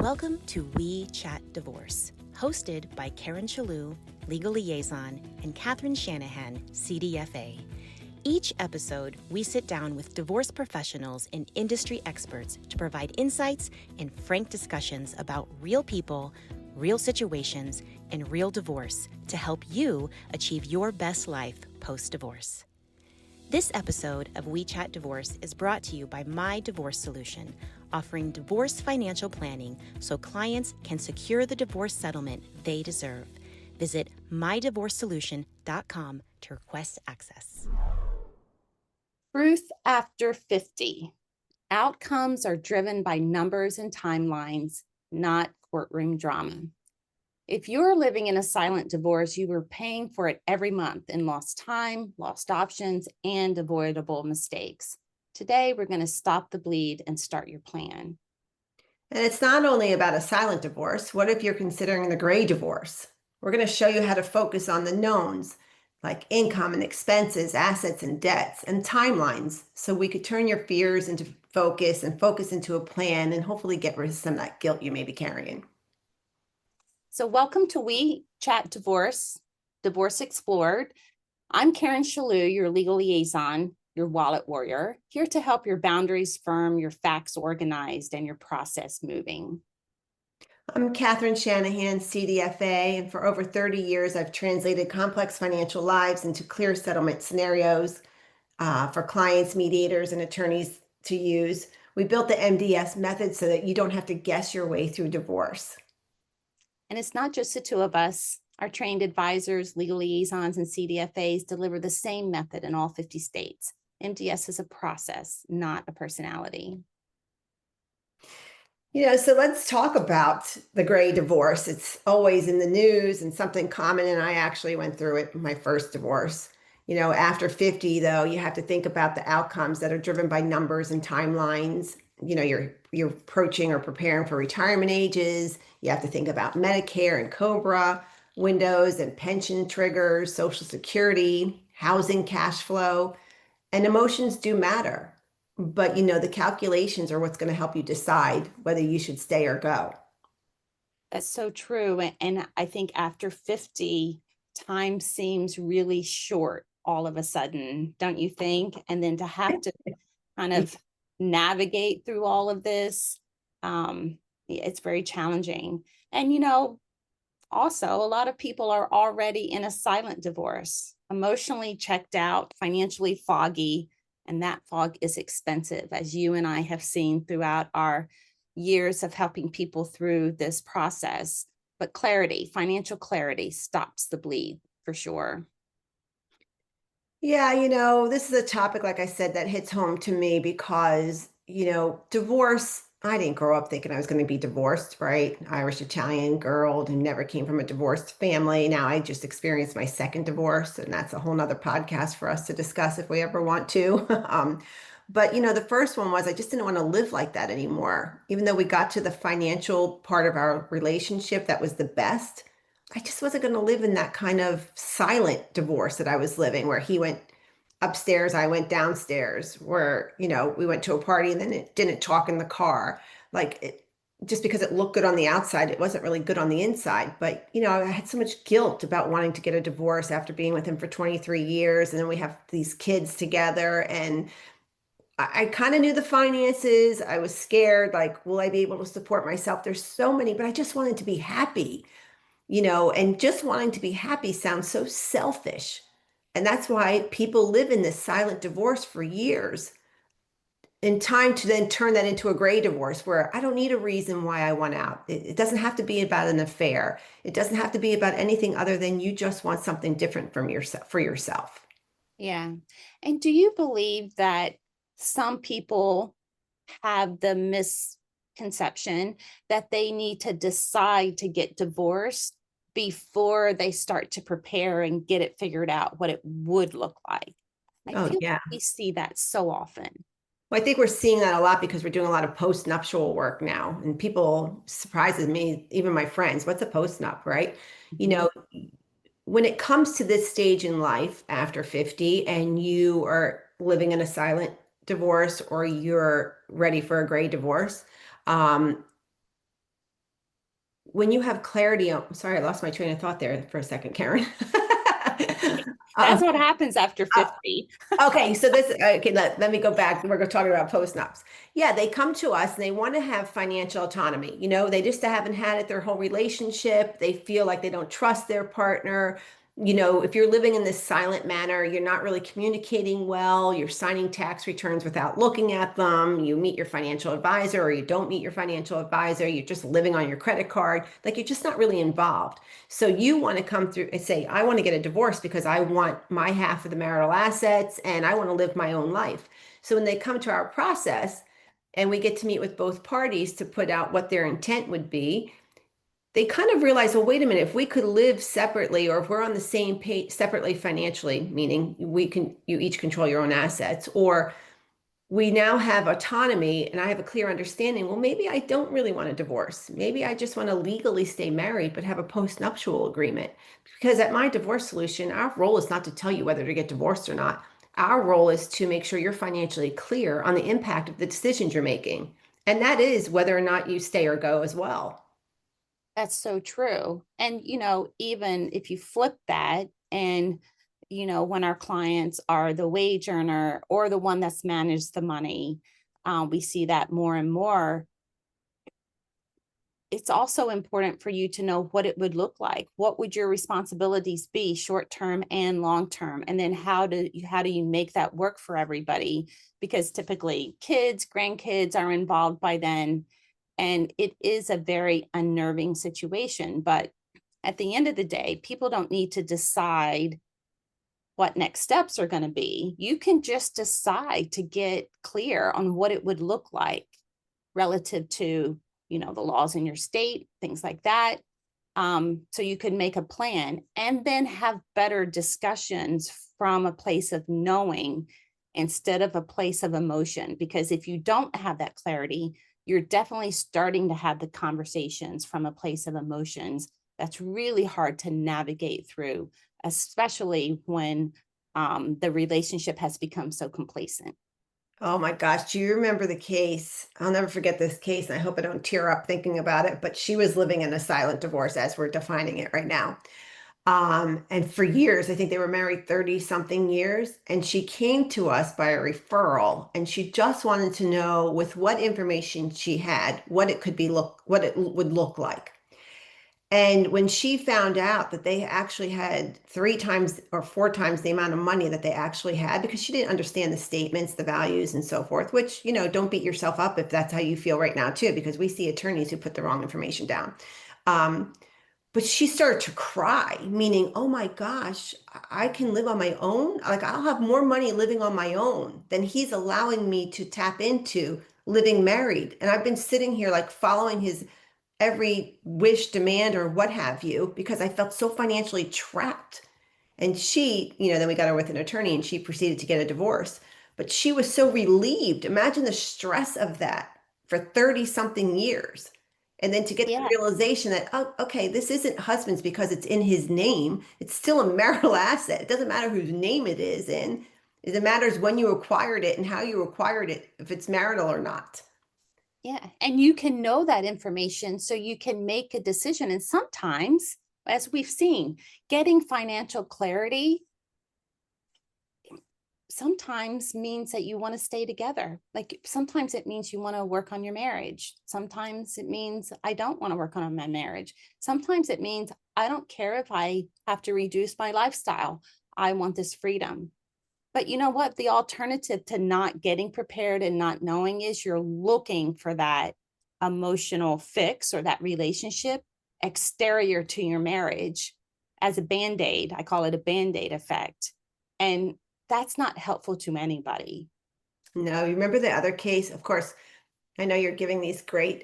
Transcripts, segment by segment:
Welcome to We Chat Divorce, hosted by Chellew, Legal Liaison, and Shanahan, CDFA. Each episode, we sit down with divorce professionals and industry experts to provide insights and frank discussions about real people, real situations, and real divorce to help you achieve your best life post-divorce. This episode of We Chat Divorce is brought to you by My Divorce Solution, offering divorce financial planning so clients can secure the divorce settlement they deserve. Visit mydivorcesolution.com to request access. Truth after 50. Outcomes are driven by numbers and timelines, not courtroom drama. If you're living in a silent divorce, you are paying for it every month in lost time, lost options, and avoidable mistakes. Today, we're going to stop the bleed and start your plan. And it's not only about a silent divorce. What if you're considering the gray divorce? We're going to show you how to focus on the knowns, like income and expenses, assets and debts, and timelines, so we could turn your fears into focus and focus into a plan and hopefully get rid of some of that guilt you may be carrying. So welcome to We Chat Divorce, Divorce Explored. I'm Chellew, your legal liaison, your wallet warrior, here to help your boundaries firm, your facts organized, and your process moving. I'm Shanahan, CDFA, and for over 30 years, I've translated complex financial lives into clear settlement scenarios for clients, mediators, and attorneys to use. We built the MDS method so that you don't have to guess your way through divorce. And it's not just the two of us. Our trained advisors, legal liaisons, and CDFAs deliver the same method in all 50 states. MDS is a process, not a personality. So let's talk about the gray divorce. It's always in the news and something common, and I actually went through it in my first divorce. After 50, though, you have to think about the outcomes that are driven by numbers and timelines. You're approaching or preparing for retirement ages. You have to think about Medicare and COBRA, windows and pension triggers, Social Security, housing cash flow, and emotions do matter. But the calculations are what's going to help you decide whether you should stay or go. That's so true. And I think after 50, time seems really short all of a sudden, don't you think? And then to have to kind of navigate through all of this, it's very challenging. And, also a lot of people are already in a silent divorce, emotionally checked out, financially foggy, and that fog is expensive, as you and I have seen throughout our years of helping people through this process. But clarity, financial clarity, stops the bleed for sure. Yeah, this is a topic, like I said, that hits home to me because, divorce, I didn't grow up thinking I was going to be divorced, right? Irish Italian girl who never came from a divorced family. Now I just experienced my second divorce, and that's a whole nother podcast for us to discuss if we ever want to. But the first one was I just didn't want to live like that anymore. Even though we got to the financial part of our relationship, that was the best. I just wasn't going to live in that kind of silent divorce that I was living, where he went upstairs, I went downstairs, where, we went to a party and then it didn't talk in the car. Just because it looked good on the outside, it wasn't really good on the inside. But, I had so much guilt about wanting to get a divorce after being with him for 23 years. And then we have these kids together, and I kind of knew the finances. I was scared, will I be able to support myself? There's so many, but I just wanted to be happy, and just wanting to be happy sounds so selfish. And that's why people live in this silent divorce for years, in time to then turn that into a gray divorce where I don't need a reason why I want out. It doesn't have to be about an affair. It doesn't have to be about anything other than you just want something different from yourself, for yourself. Yeah. And do you believe that some people have the misconception that they need to decide to get divorced before they start to prepare and get it figured out what it would look like? I feel like we see that so often. Well, I think we're seeing that a lot because we're doing a lot of post-nuptial work now, and people surprises me, even my friends, what's a post-nup, right? When it comes to this stage in life after 50 and you are living in a silent divorce or you're ready for a gray divorce, when you have clarity on, sorry, I lost my train of thought there for a second, Karen. That's Um, what happens after uh, 50. Okay, so this, okay, let me go back. We're talking about post-nups. Yeah, they come to us and they want to have financial autonomy. They just haven't had it their whole relationship. They feel like they don't trust their partner. If you're living in this silent manner, you're not really communicating well. You're signing tax returns without looking at them. You meet your financial advisor or you don't meet your financial advisor. You're just living on your credit card. Like you're just not really involved. So you want to come through and say, I want to get a divorce because I want my half of the marital assets and I want to live my own life. So when they come to our process and we get to meet with both parties to put out what their intent would be, they kind of realize, well, wait a minute, if we could live separately or if we're on the same page separately financially, meaning you each control your own assets, or we now have autonomy and I have a clear understanding, well, maybe I don't really want a divorce. Maybe I just want to legally stay married, but have a post-nuptial agreement. Because at my divorce solution, our role is not to tell you whether to get divorced or not. Our role is to make sure you're financially clear on the impact of the decisions you're making. And that is whether or not you stay or go as well. That's so true. And, even if you flip that and, when our clients are the wage earner or the one that's managed the money, we see that more and more. It's also important for you to know what it would look like. What would your responsibilities be, short term and long term? And then how do you make that work for everybody? Because typically kids, grandkids are involved by then. And it is a very unnerving situation. But at the end of the day, people don't need to decide what next steps are going to be. You can just decide to get clear on what it would look like relative to, the laws in your state, things like that. So you can make a plan and then have better discussions from a place of knowing instead of a place of emotion. Because if you don't have that clarity, you're definitely starting to have the conversations from a place of emotions. That's really hard to navigate through, especially when the relationship has become so complacent. Oh my gosh, do you remember the case? I'll never forget this case, and I hope I don't tear up thinking about it, but she was living in a silent divorce as we're defining it right now. And for years, I think they were married 30 something years, and she came to us by a referral, and she just wanted to know with what information she had, what it would look like. And when she found out that they actually had 3 times or 4 times the amount of money that they actually had, because she didn't understand the statements, the values, and so forth, which, don't beat yourself up if that's how you feel right now, too, because we see attorneys who put the wrong information down. Um, but she started to cry, meaning, oh my gosh, I can live on my own. Like I'll have more money living on my own than he's allowing me to tap into living married. And I've been sitting here like following his every wish, demand, or what have you, because I felt so financially trapped. And she, then we got her with an attorney and she proceeded to get a divorce. But she was so relieved. Imagine the stress of that for 30 something years. And then to get the Yeah. realization that, oh, okay, this isn't husband's because it's in his name. It's still a marital asset. It doesn't matter whose name it is in. It matters when you acquired it and how you acquired it, if it's marital or not. Yeah. And you can know that information so you can make a decision. And sometimes, as we've seen, getting financial clarity sometimes means that you want to stay together. Like sometimes it means you want to work on your marriage. Sometimes it means I don't want to work on my marriage. Sometimes it means I don't care if I have to reduce my lifestyle. I want this freedom. But you know what? The alternative to not getting prepared and not knowing is you're looking for that emotional fix or that relationship exterior to your marriage as a band-aid. I call it a band-aid effect. And that's not helpful to anybody. No, you remember the other case? Of course, I know you're giving these great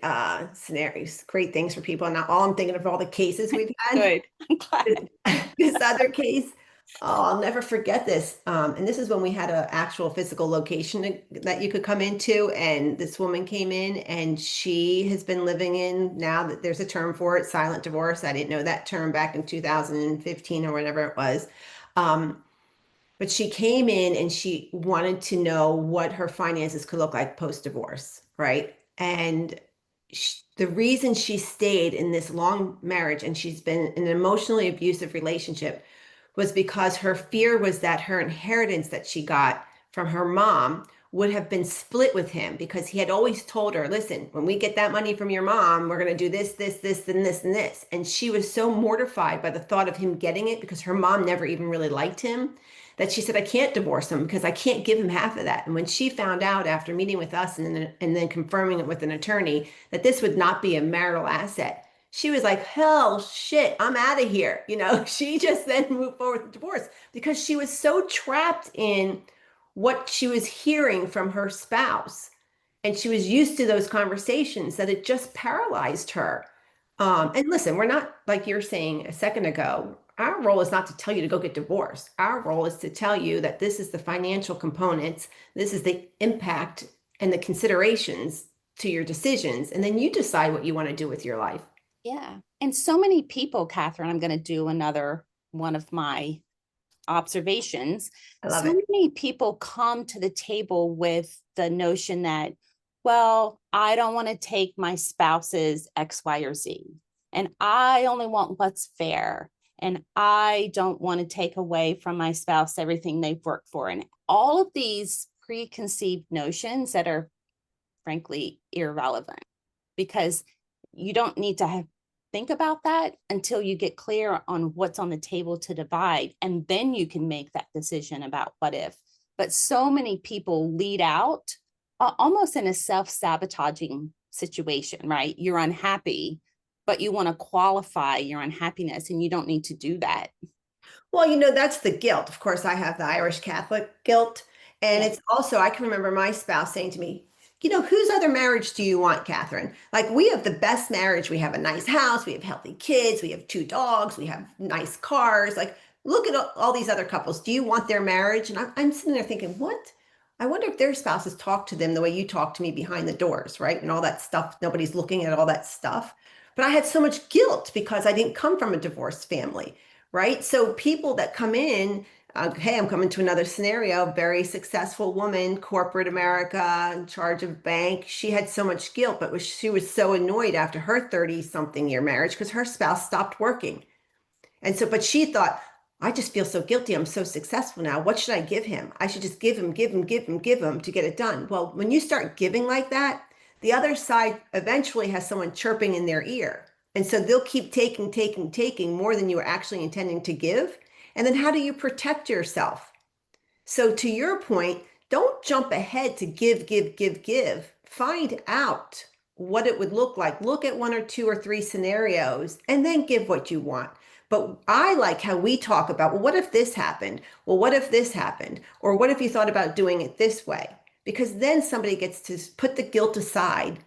scenarios, great things for people. And now all I'm thinking of all the cases we've had. Good. I'm glad. This other case, oh, I'll never forget this. And this is when we had an actual physical location that you could come into. And this woman came in and she has been living in, now that there's a term for it, silent divorce. I didn't know that term back in 2015 or whatever it was. Um, but she came in and she wanted to know what her finances could look like post-divorce, right? And the reason she stayed in this long marriage and she's been in an emotionally abusive relationship was because her fear was that her inheritance that she got from her mom would have been split with him, because he had always told her, listen, when we get that money from your mom, we're going to do this, this, this, and this, and this. And she was so mortified by the thought of him getting it, because her mom never even really liked him, that she said, I can't divorce him because I can't give him half of that. And when she found out after meeting with us and then confirming it with an attorney that this would not be a marital asset, she was like, hell shit, I'm out of here. She just then moved forward with divorce because she was so trapped in what she was hearing from her spouse. And she was used to those conversations that it just paralyzed her. And listen, we're not, like you're saying a second ago, our role is not to tell you to go get divorced. Our role is to tell you that this is the financial components, this is the impact and the considerations to your decisions. And then you decide what you want to do with your life. Yeah. And so many people, Catherine, I'm going to do another one of my observations. I love So it. many people come to the table with the notion that, well, I don't want to take my spouse's X, Y, or Z, and I only want what's fair. And I don't want to take away from my spouse everything they've worked for. And all of these preconceived notions that are frankly irrelevant, because you don't need to think about that until you get clear on what's on the table to divide. And then you can make that decision about what if. But so many people lead out almost in a self-sabotaging situation, right? You're unhappy, but you want to qualify your unhappiness, and you don't need to do that. Well, that's the guilt. Of course, I have the Irish Catholic guilt. And Yeah. it's also, I can remember my spouse saying to me, whose other marriage do you want, Catherine? Like, we have the best marriage. We have a nice house. We have healthy kids. We have 2 dogs. We have nice cars. Like, look at all these other couples. Do you want their marriage? And I'm sitting there thinking, what? I wonder if their spouses talk to them the way you talk to me behind the doors, right? And all that stuff. Nobody's looking at all that stuff. But I had so much guilt because I didn't come from a divorced family, right? So people that come in, hey, I'm coming to another scenario, very successful woman, corporate America, in charge of bank. She had so much guilt, but she was so annoyed after her 30-something year marriage because her spouse stopped working. And so, but she thought, I just feel so guilty. I'm so successful now. What should I give him? I should just give him, give him, give him, give him to get it done. Well, when you start giving like that, the other side eventually has someone chirping in their ear. And so they'll keep taking, taking, taking more than you are actually intending to give. And then how do you protect yourself? So to your point, don't jump ahead to give, give, give, give. Find out what it would look like. Look at 1 or 2 or 3 scenarios and then give what you want. But I like how we talk about, well, what if this happened? Well, what if this happened? Or what if you thought about doing it this way? Because then somebody gets to put the guilt aside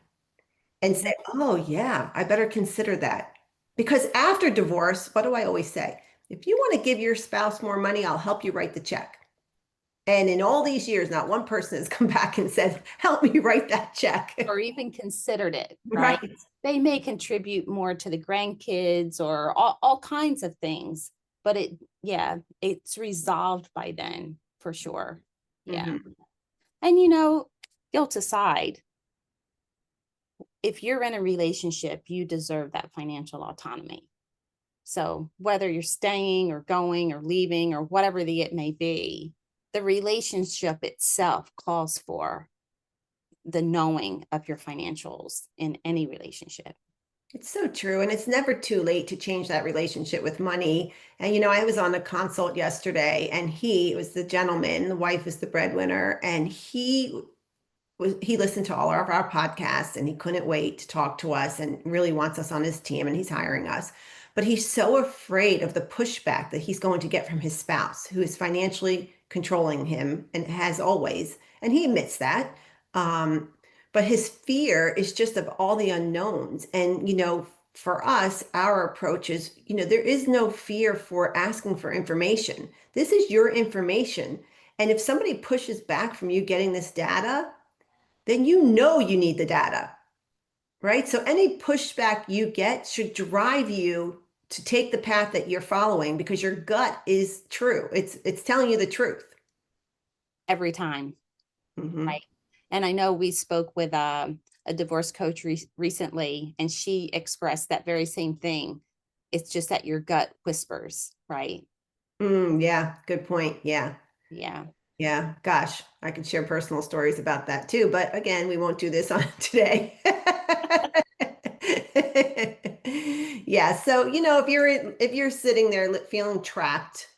and say, oh, yeah, I better consider that. Because after divorce, what do I always say? If you want to give your spouse more money, I'll help you write the check. And in all these years, not one person has come back and said, help me write that check. Or even considered it, right? Right. They may contribute more to the grandkids or all kinds of things, but it's resolved by then for sure. Yeah. Mhm. And guilt aside, if you're in a relationship, you deserve that financial autonomy. So whether you're staying or going or leaving or whatever it may be, the relationship itself calls for the knowing of your financials in any relationship. It's so true. And it's never too late to change that relationship with money. And, I was on a consult yesterday and it was the gentleman, the wife is the breadwinner, and he listened to all of our podcasts and he couldn't wait to talk to us and really wants us on his team and he's hiring us. But he's so afraid of the pushback that he's going to get from his spouse, who is financially controlling him and has always, and he admits that. But his fear is just of all the unknowns. And, for us, our approach is, there is no fear for asking for information. This is your information. And if somebody pushes back from you getting this data, then you need the data, right? So any pushback you get should drive you to take the path that you're following because your gut is true. It's telling you the truth. Every time. Mhm. Right. And I know we spoke with a a divorce coach recently, and she expressed that very same thing. It's just that your gut whispers, right? Yeah, good point. Yeah. Yeah. Yeah. Gosh, I could share personal stories about that too, but again, we won't do this on today. Yeah. So, if you're sitting there feeling trapped,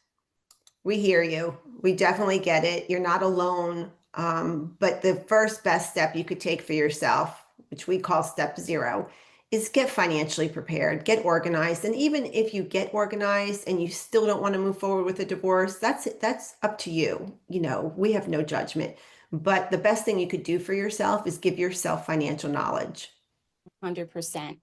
we hear you. We definitely get it. You're not alone. But the first best step you could take for yourself, which we call step 0, is get financially prepared, get organized. And even if you get organized and you still don't want to move forward with a divorce, that's up to you. We have no judgment. But the best thing you could do for yourself is give yourself financial knowledge. 100%.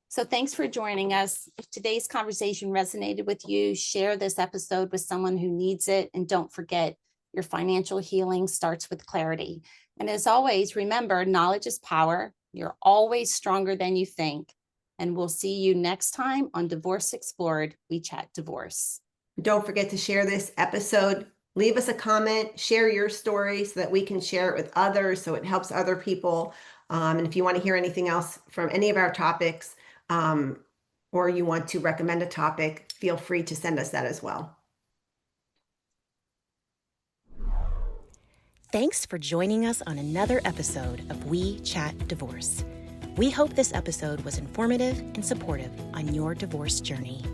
So thanks for joining us. If today's conversation resonated with you, share this episode with someone who needs it. And don't forget, your financial healing starts with clarity. And as always, remember, knowledge is power. You're always stronger than you think. And we'll see you next time on Divorce Explored. We chat divorce. Don't forget to share this episode. Leave us a comment, share your story so that we can share it with others, so it helps other people. And if you want to hear anything else from any of our topics, or you want to recommend a topic, feel free to send us that as well. Thanks for joining us on another episode of We Chat Divorce. We hope this episode was informative and supportive on your divorce journey.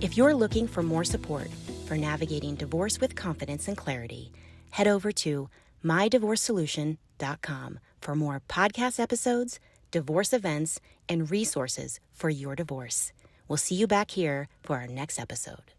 If you're looking for more support for navigating divorce with confidence and clarity, head over to mydivorcesolution.com for more podcast episodes, divorce events, and resources for your divorce. We'll see you back here for our next episode.